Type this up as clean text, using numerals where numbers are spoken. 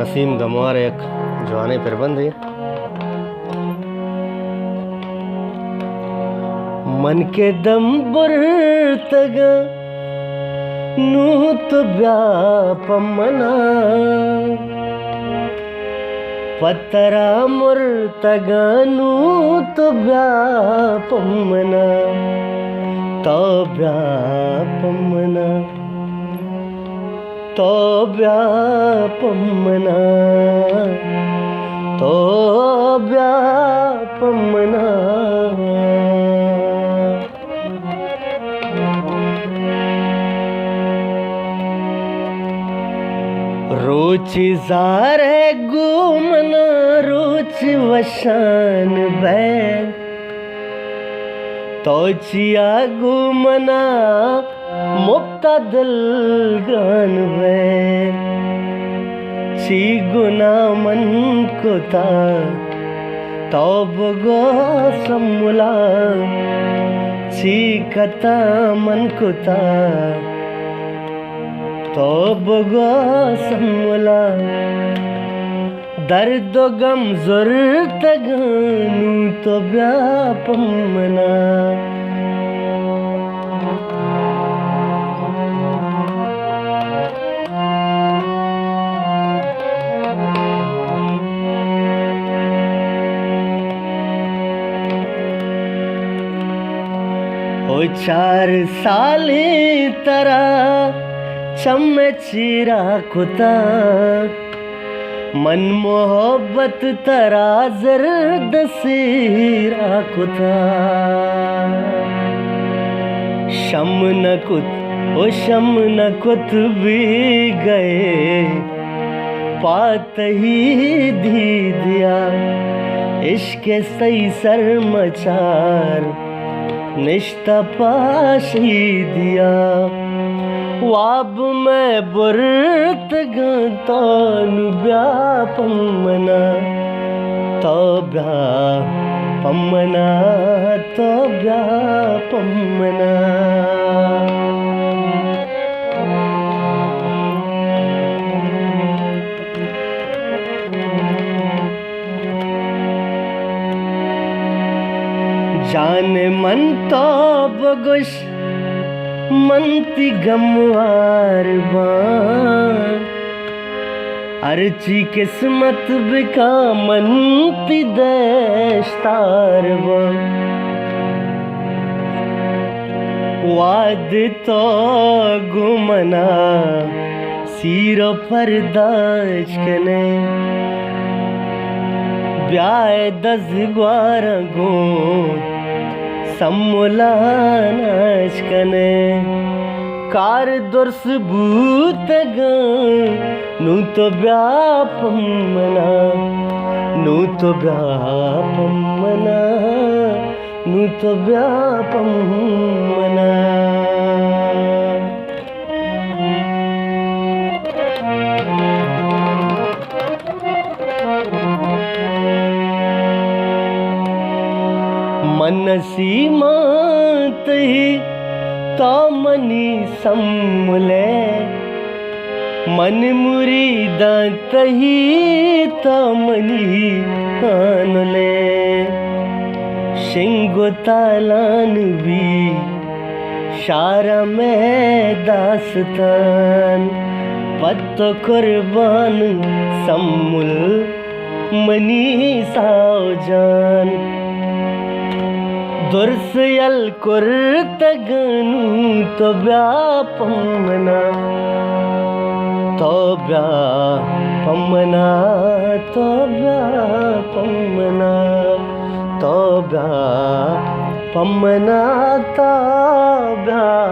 नसीम गमवार एक जवानी प्रबंध है। मन के दम बुरतग नूत व्यापमना पतरा मुर्तग नूत व्यापमना तो व्यापमना तो व्यापमना तो व्यापमना रोची जारे गुमना रोची वशान बैग तोचिया गुमना मुक्ता दिल गान बैग ची गुना मन कुता तौब गो सम्मुला ची कता मन कुता तौब गो सम्मुला दर्द गम ज़रूरत गानू तो व्यापमना ओ 4 साले तरा चम्मे चीरा कुता मन मोहब्बत तरा जर्द सीरा कुता शम न कुत ओ शम न कुत भी गए पात ही धी दिया इश्क सही सर मचार निश्ता पाशी दिया वाब में बुरत गातान व्यापमना तो व्यापमना तो व्यापमना जाने मन तो बगुश मनती गमवार बान अर्ची किस्मत बिका मनती देशतार बान वाद तो गुमना सीरो परदाज कने ब्याह 10 ग्वार गो सम्मुलानाच कने कार दुर्स भूत नू तो व्यापमना नू तो व्यापमना नू तो व्यापमना मनसी मात ही तामनी सम्मुले मन मुरीदा तही तामनी कानले शिंगो तालान भी शारा में दास्तान पत्तो कुर्बान सम्मुल मनी सावजान दुर्सयल कुर्तगनू तो व्यापमना तो व्यापमना तो व्यापमना तो व्यापमना तो व्यापमना।